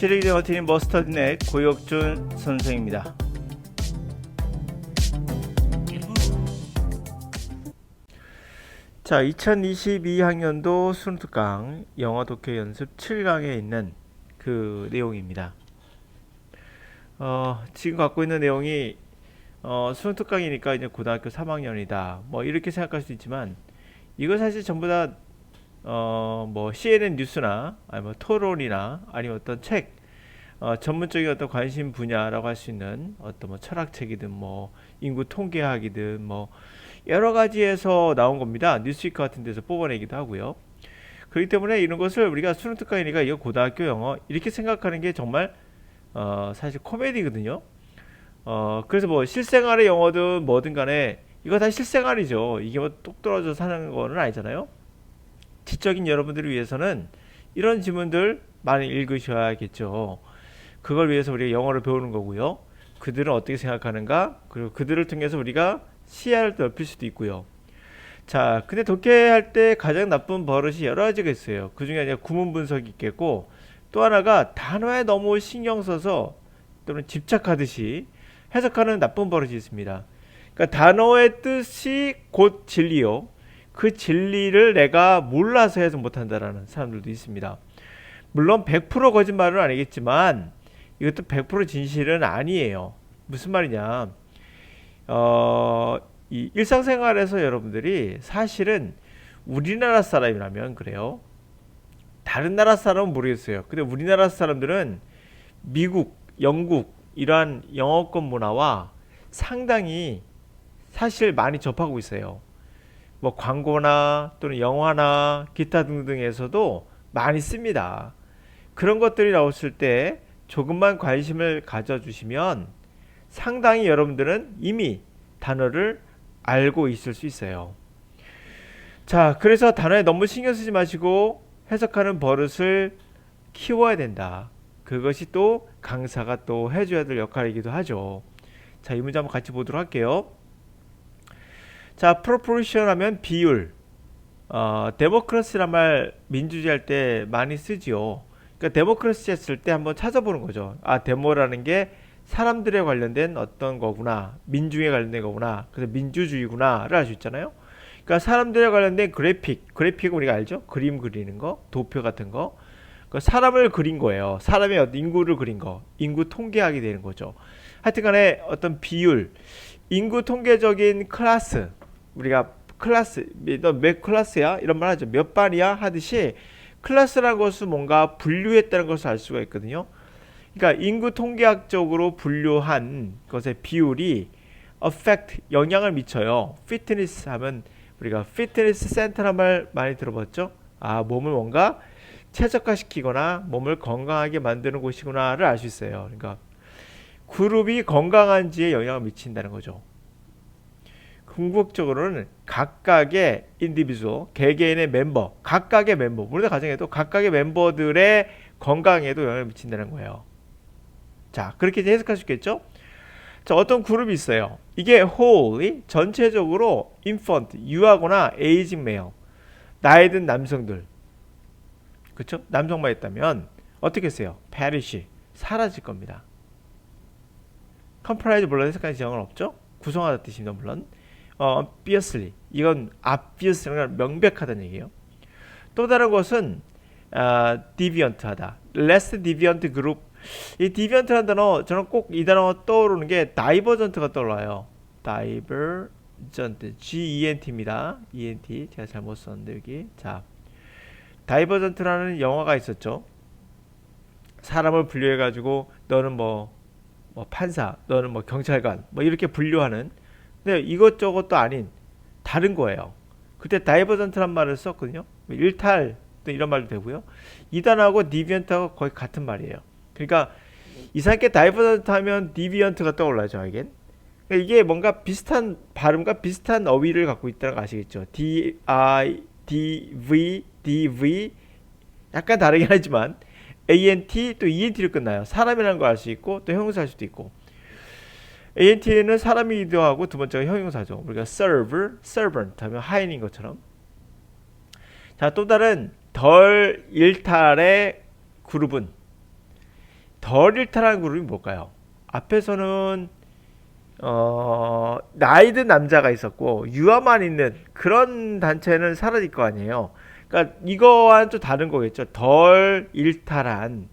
시리즈 어티인 머스터드넷 고혁준 선생입니다. 자, 2022학년도 수능특강 영어 독해 연습 7강에 있는 그 내용입니다. 지금 갖고 있는 내용이 수능특강이니까 이제 고등학교 3학년이다. 뭐 이렇게 생각할 수 있지만 이거 사실 전부 다 뭐 CNN 뉴스나 아니면 토론이나 아니면 어떤 책 전문적인 어떤 관심 분야라고 할 수 있는 어떤 뭐 철학책이든 뭐 인구 통계학이든 뭐 여러 가지에서 나온 겁니다. 뉴스위크 같은 데서 뽑아내기도 하고요. 그렇기 때문에 이런 것을 우리가 수능특강이니까 이거 고등학교 영어 이렇게 생각하는 게 정말 사실 코미디거든요. 그래서 뭐 실생활의 영어든 뭐든 간에 이거 다 실생활이죠. 이게 뭐 똑 떨어져 사는 거는 아니잖아요. 지적인 여러분들을 위해서는 이런 지문들 많이 읽으셔야겠죠. 그걸 위해서 우리가 영어를 배우는 거고요. 그들은 어떻게 생각하는가, 그리고 그들을 통해서 우리가 시야를 넓힐 수도 있고요. 자, 근데 독해할 때 가장 나쁜 버릇이 여러 가지가 있어요. 그 중에 이제 구문 분석이 있겠고, 또 하나가 단어에 너무 신경 써서 또는 집착하듯이 해석하는 나쁜 버릇이 있습니다. 그러니까 단어의 뜻이 곧 진리요. 그 진리를 내가 몰라서 해석 못한다라는 사람들도 있습니다. 물론 100% 거짓말은 아니겠지만 이것도 100% 진실은 아니에요. 무슨 말이냐? 이 일상생활에서 여러분들이 사실은 우리나라 사람이라면 그래요. 다른 나라 사람은 모르겠어요. 근데 우리나라 사람들은 미국, 영국 이러한 영어권 문화와 상당히 사실 많이 접하고 있어요. 뭐 광고나 또는 영화나 기타 등등에서도 많이 씁니다. 그런 것들이 나왔을 때 조금만 관심을 가져주시면 상당히 여러분들은 이미 단어를 알고 있을 수 있어요. 자, 그래서 단어에 너무 신경 쓰지 마시고 해석하는 버릇을 키워야 된다. 그것이 또 강사가 또 해줘야 될 역할이기도 하죠. 자, 이 문제 한번 같이 보도록 할게요. 자, proportion 하면 비율. 데모크라시란 말 민주주의 할 때 많이 쓰지요. 그러니까 데모크라시 했을 때 한번 찾아보는 거죠. 아, 데모라는 게 사람들에 관련된 어떤 거구나. 민중에 관련된 거구나. 그래서 민주주의구나를 알 수 있잖아요. 그러니까 사람들에 관련된 그래픽은 우리가 알죠? 그림 그리는 거, 도표 같은 거. 그 사람을 그린 거예요. 사람의 어떤 인구를 그린 거. 인구 통계학이 되는 거죠. 하여튼 간에 어떤 비율, 인구 통계적인 클래스, 우리가 클래스, 너 몇 클래스야? 이런 말 하죠. 몇 반이야? 하듯이 클래스라는 것은 뭔가 분류했다는 것을 알 수가 있거든요. 그러니까 인구 통계학적으로 분류한 것의 비율이 affect, 영향을 미쳐요. 피트니스 하면 우리가 피트니스 센터란 말 많이 들어봤죠? 아, 몸을 뭔가 최적화시키거나 몸을 건강하게 만드는 곳이구나를 알 수 있어요. 그러니까 그룹이 건강한지에 영향을 미친다는 거죠. 궁극적으로는 각각의 인디비주얼, 개개인의 멤버, 각각의 멤버, 우리가 가정해도 각각의 멤버들의 건강에도 영향을 미친다는 거예요. 자, 그렇게 이제 해석할 수 있겠죠? 자, 어떤 그룹이 있어요. 이게 whole이 전체적으로 infant, 유아거나 aging male, 나이 든 남성들, 그쵸? 남성만 있다면 어떻게 했어요? perish, 사라질 겁니다. comprise 물론 해석하는 지형은 없죠? 구성하다 뜻입니다, 물론. obviously, 이건 obviously 명백하다는 얘기예요. 또 다른 것은 deviant하다, less deviant group. 이 deviant라는 단어, 저는 꼭 이 단어 떠오르는 게 divergent가 떠올라요. divergent, G-E-N-T입니다. E-N-T, 제가 잘못 썼는데 여기. 자, divergent라는 영화가 있었죠. 사람을 분류해가지고 너는 뭐 판사, 너는 뭐 경찰관, 뭐 이렇게 분류하는. 근데 이것저것도 아닌 다른 거예요. 그때 다이버전트란 말을 썼거든요. 일탈 이런 말도 되고요. 이 단어하고 디비언트하고 거의 같은 말이에요. 그러니까 이상하게 다이버전트 하면 디비언트가 떠올라죠, 알겐. 그러니까 이게 뭔가 비슷한 발음과 비슷한 어휘를 갖고 있다는 거 아시겠죠? D-I-D-V 약간 다르긴 하지만 ANT 또 ENT로 끝나요. 사람이라는 거 알 수 있고 또 형용사 할 수도 있고. ANT는 사람이기도 하고 두 번째가 형용사죠. 우리가 serve, servant 하면 하인인 것처럼. 자, 또 다른 덜 일탈의 그룹은 덜 일탈한 그룹이 뭘까요? 앞에서는 나이 든 남자가 있었고 유아만 있는 그런 단체는 사라질 거 아니에요. 그러니까 이거와는 좀 다른 거겠죠. 덜 일탈한,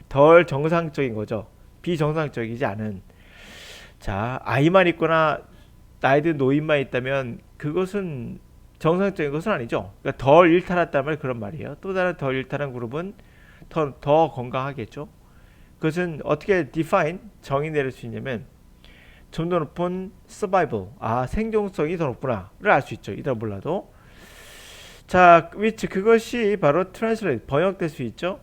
덜 정상적인 거죠. 비정상적이지 않은. 자, 아이만 있거나 나이 든 노인만 있다면 그것은 정상적인 것은 아니죠. 그러니까 덜 일탈했단 말 그런 말이에요. 또 다른 덜 일탈한 그룹은 더 건강하겠죠. 그것은 어떻게 define 정의 내릴 수 있냐면 좀 더 높은 survival, 생존성이 더 높구나를 알 수 있죠. 이따 몰라도. 자, which 그것이 바로 translate 번역될 수 있죠.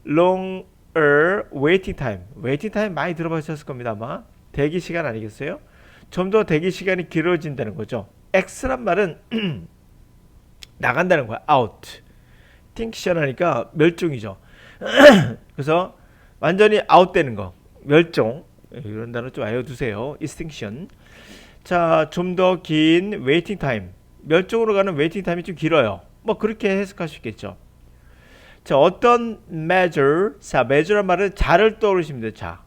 longer waiting time. waiting time 많이 들어보셨을 겁니다 아마. 대기 시간 아니겠어요? 좀 더 대기 시간이 길어진다는 거죠. x란 말은 나간다는 거야. out. extinction 하니까 멸종이죠. 그래서 완전히 아웃되는 거, 멸종. 이런 단어 좀 알려두세요. extinction. 자, 좀 더 긴 waiting time. 멸종으로 가는 waiting time이 좀 길어요. 뭐 그렇게 해석할 수 있겠죠. 자, 어떤 measure. 자, measure란 말은 자를 떠오르시면 돼요. 자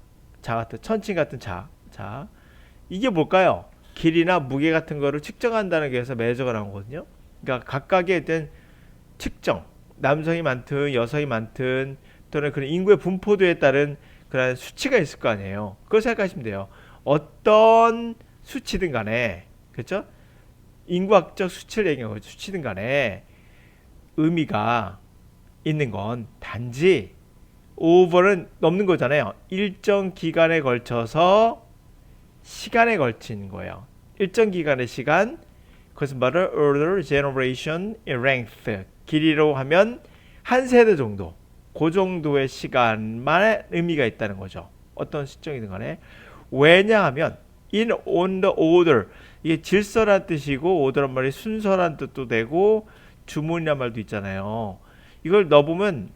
같은 천칭 같은 자. 이게 뭘까요? 길이나 무게 같은 거를 측정한다는 게 해서 measure가 나온 거거든요. 그러니까 각각에 대한 측정. 남성이 많든 여성이 많든 또는 그런 인구의 분포도에 따른 그런 수치가 있을 거 아니에요. 그걸 생각하시면 돼요. 어떤 수치든 간에, 그렇죠? 인구학적 수치를 얘기하는 거죠. 수치든 간에 의미가 있는 건 단지 over는 넘는 거잖아요. 일정 기간에 걸쳐서 시간에 걸친 거예요. 일정 기간의 시간, 그것은 바로 order, generation, length. 길이로 하면 한 세대 정도. 그 정도의 시간만의 의미가 있다는 거죠. 어떤 시점이든 간에. 왜냐하면 on the order, 이게 질서란 뜻이고 order란 말이 순서란 뜻도 되고 주문이란 말도 있잖아요. 이걸 넣어보면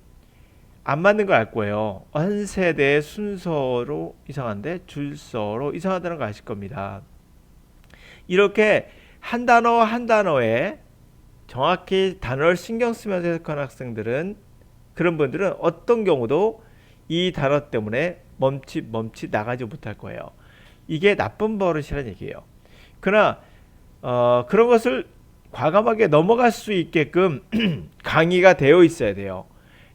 안 맞는 걸 알 거예요. 한 세대의 순서로 이상한데 줄서로 이상하다는 거 아실 겁니다. 이렇게 한 단어 한 단어에 정확히 단어를 신경 쓰면서 해석하는 학생들은, 그런 분들은 어떤 경우도 이 단어 때문에 멈칫 나가지 못할 거예요. 이게 나쁜 버릇이라는 얘기예요. 그러나 그런 것을 과감하게 넘어갈 수 있게끔 강의가 되어 있어야 돼요.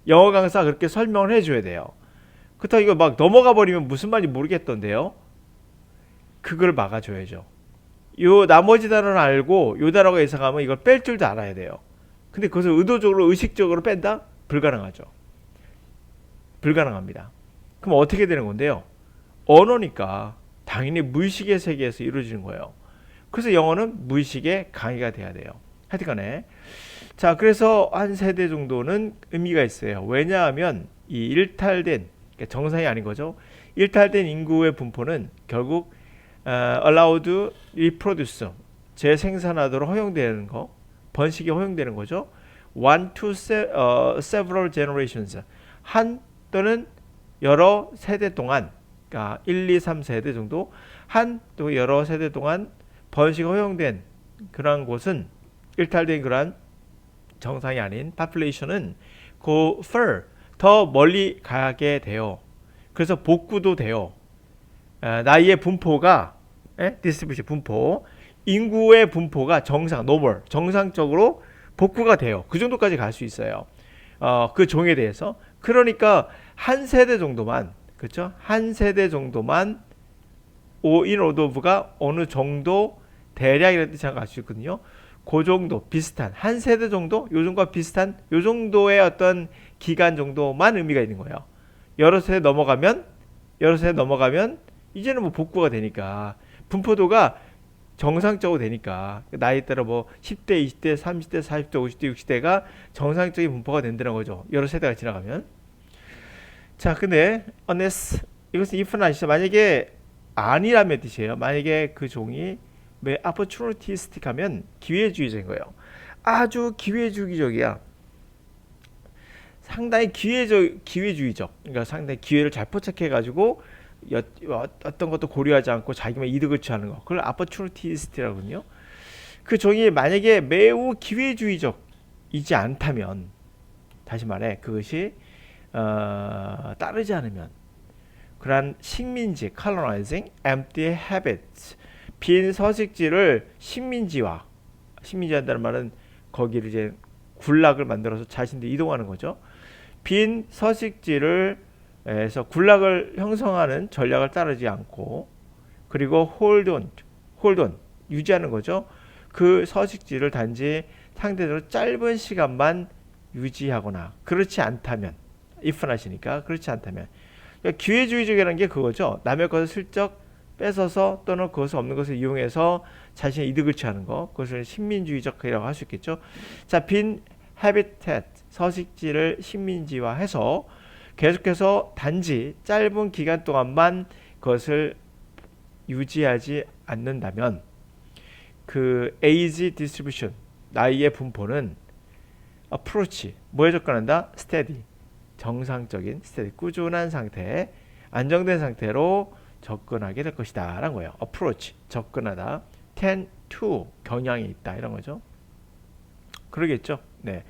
영어 강사가 그렇게 설명을 해줘야 돼요. 그렇다고 이거 막 넘어가 버리면 무슨 말인지 모르겠던데요. 그걸 막아줘야죠. 요 나머지 단어는 알고 요 단어가 이상하면 이걸 뺄 줄도 알아야 돼요. 근데 그것을 의도적으로 의식적으로 뺀다? 불가능하죠. 불가능합니다. 그럼 어떻게 되는 건데요? 언어니까 당연히 무의식의 세계에서 이루어지는 거예요. 그래서 영어는 무의식의 강의가 돼야 돼요. 하여튼간에 자, 그래서 한 세대 정도는 의미가 있어요. 왜냐하면 이 일탈된, 그러니까 정상이 아닌 거죠. 일탈된 인구의 분포는 결국 allowed reproduce, 재생산하도록 허용되는 거, 번식이 허용되는 거죠. one to several generations, 한 또는 여러 세대 동안, 그러니까 1, 2, 3 세대 정도, 한 또 여러 세대 동안 번식이 허용된 그러한 곳은, 일탈된 그러한 정상이 아닌 population은 go far, 더 멀리 가게 돼요. 그래서 복구도 돼요. 나이의 분포가, distribution 분포, 인구의 분포가 정상, normal, 정상적으로 복구가 돼요. 그 정도까지 갈 수 있어요. 그 종에 대해서. 그러니까 한 세대 정도만, 그렇죠? 한 세대 정도만 in order of가 어느 정도 대략이라는 뜻이 알 수 있거든요. 그 정도 비슷한 한 세대 정도, 요 정도와 비슷한 요 정도의 어떤 기간 정도만 의미가 있는 거예요. 여러 세대 넘어가면 이제는 뭐 복구가 되니까, 분포도가 정상적으로 되니까, 나이 따라 뭐 10대, 20대, 30대, 40대, 50대, 60대가 정상적인 분포가 된다는 거죠. 여러 세대가 지나가면. 자, 근데 unless, 이것은 if는 아시죠? 만약에 아니라면 뜻이에요. 만약에 그 종이 opportunistic 하면 기회주의적인 거예요. 아주 기회주의적이야. 상당히 기회주의적. 그러니까 상당히 기회를 잘 포착해가지고 어떤 것도 고려하지 않고 자기만 이득을 취하는 거. 그걸 opportunistic라고 하거든요. 그 종이 만약에 매우 기회주의적이지 않다면, 다시 말해 그것이 따르지 않으면, 그러한 식민지 colonizing empty habits 빈 서식지를 식민지한다는 말은 거기를 이제 군락을 만들어서 자신들이 이동하는 거죠. 빈 서식지를 에서 군락을 형성하는 전략을 따르지 않고 그리고 hold on 유지하는 거죠. 그 서식지를 단지 상대적으로 짧은 시간만 유지하거나 그렇지 않다면 if not이니까 그렇지 않다면 그러니까 기회주의적이라는 게 그거죠. 남의 것을 슬쩍 뺏어서 또는 그것을 없는 것을 이용해서 자신의 이득을 취하는 것 그것을 식민주의적이라고 할 수 있겠죠. 자, 빈 habitat 서식지를 식민지화해서 계속해서 단지 짧은 기간 동안만 그것을 유지하지 않는다면 그 age distribution 나이의 분포는 approach 뭐에 접근한다? steady 정상적인 steady 꾸준한 상태 안정된 상태로 접근하게 될 것이다 라는 거예요. approach 접근하다 tend to 경향이 있다 이런 거죠. 그러겠죠. 네.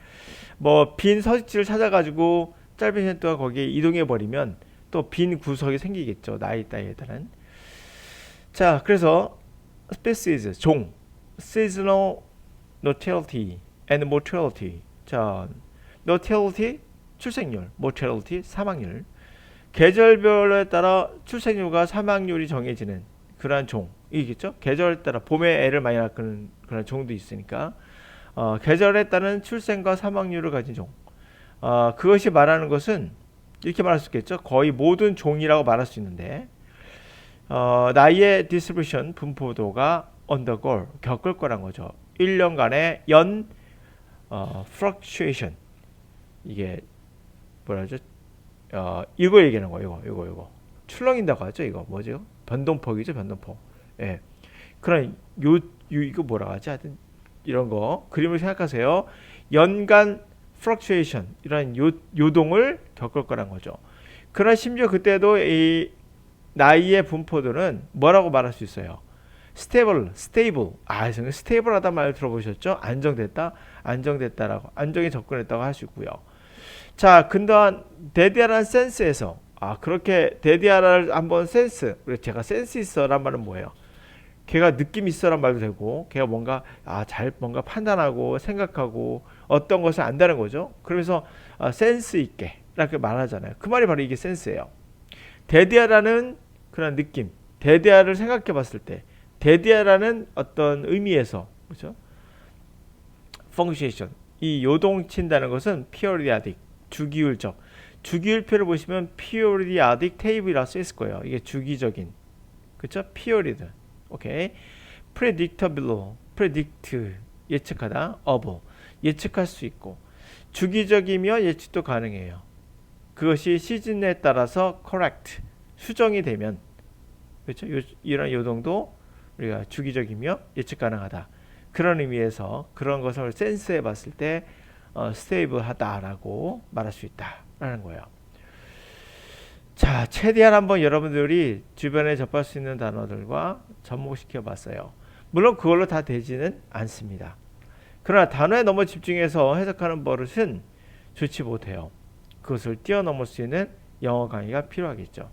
뭐 빈 서식지를 찾아가지고 짧은 시간 동안 거기에 이동해 버리면 또 빈 구석이 생기겠죠. 나이 따위에 따른. 자, 그래서 species 종 seasonal natality and mortality. 자, natality 출생률, mortality 사망률. 계절별에 따라 출생률과 사망률이 정해지는 그러한 종이겠죠. 계절에 따라 봄에 애를 많이 낳는 그런 종도 있으니까 계절에 따른 출생과 사망률을 가진 종. 그것이 말하는 것은 이렇게 말할 수 있겠죠. 거의 모든 종이라고 말할 수 있는데 나이의 디스트리뷰션 분포도가 undergo 겪을 거란 거죠. 1년간의 fluctuation 이게 뭐라죠? 이거 얘기하는 거예요. 이거 출렁인다고 하죠. 이거 뭐죠? 변동폭이죠. 변동폭. 예. 그런 이거 뭐라고 하지? 하여튼 이런 거 그림을 생각하세요. 연간 fluctuation 이런 요동을 겪을 거란 거죠. 그러나 심지어 그때도 이 나이의 분포도는 뭐라고 말할 수 있어요? stable. stable하단 말 들어보셨죠? 안정됐다라고 안정에 접근했다고 할 수 있고요. 자, 근더한 데디아라는 센스에서 그렇게 데디아라를 한번 센스 제가 센스 있어란 말은 뭐예요? 걔가 느낌 있어란 말도 되고 걔가 뭔가 잘 뭔가 판단하고 생각하고 어떤 것을 안다는 거죠. 그러면서 센스 있게 이렇게 말하잖아요. 그 말이 바로 이게 센스예요. 데디아라는 그런 느낌, 데디아를 생각해 봤을 때 데디아라는 어떤 의미에서 그렇죠? 펑크션 이 요동친다는 것은 periodic 주기율적 주기율표를 보시면 periodic table이라고 써 있을 거예요. 이게 주기적인 그렇죠? period 오케이. predictable predict 예측하다 able 예측할 수 있고 주기적이며 예측도 가능해요. 그것이 시즌에 따라서 correct 수정이 되면 그렇죠? 이런 요동도 우리가 주기적이며 예측 가능하다. 그런 의미에서 그런 것을 센스해 봤을 때 스테이블하다라고 말할 수 있다라는 거예요. 자, 최대한 한번 여러분들이 주변에 접할 수 있는 단어들과 접목시켜 봤어요. 물론 그걸로 다 되지는 않습니다. 그러나 단어에 너무 집중해서 해석하는 버릇은 좋지 못해요. 그것을 뛰어넘을 수 있는 영어 강의가 필요하겠죠.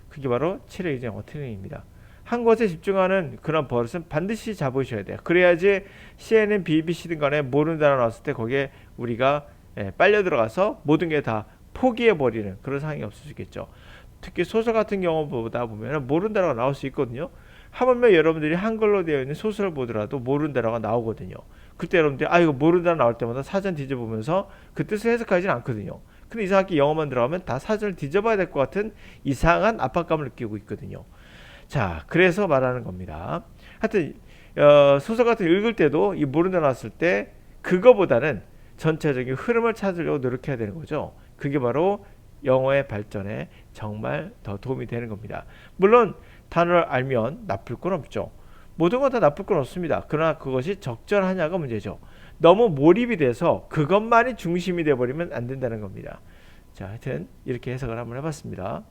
그게 바로 7회 이제 영어 트레이닝입니다. 한 것에 집중하는 그런 버릇은 반드시 잡으셔야 돼요. 그래야지 CNN, BBC든 간에 모르는 단어 나왔을 때 거기에 우리가 빨려 들어가서 모든 게 다 포기해버리는 그런 상황이 없을 수 있겠죠. 특히 소설 같은 경우보다 보면 모르는 단어가 나올 수 있거든요. 하물며 여러분들이 한글로 되어 있는 소설을 보더라도 모르는 단어가 나오거든요. 그때 여러분들이 이거 모르는 단어 나올 때마다 사전 뒤져보면서 그 뜻을 해석하지는 않거든요. 근데 이상하게 영어만 들어가면 다 사전을 뒤져봐야 될 것 같은 이상한 압박감을 느끼고 있거든요. 자, 그래서 말하는 겁니다. 하여튼 소설 같은 거 읽을 때도 이 모르는 단어 나왔을 때 그거보다는 전체적인 흐름을 찾으려고 노력해야 되는 거죠. 그게 바로 영어의 발전에 정말 더 도움이 되는 겁니다. 물론 단어를 알면 나쁠 건 없죠. 모든 건 다 나쁠 건 없습니다. 그러나 그것이 적절하냐가 문제죠. 너무 몰입이 돼서 그것만이 중심이 돼버리면 안 된다는 겁니다. 자, 하여튼 이렇게 해석을 한번 해봤습니다.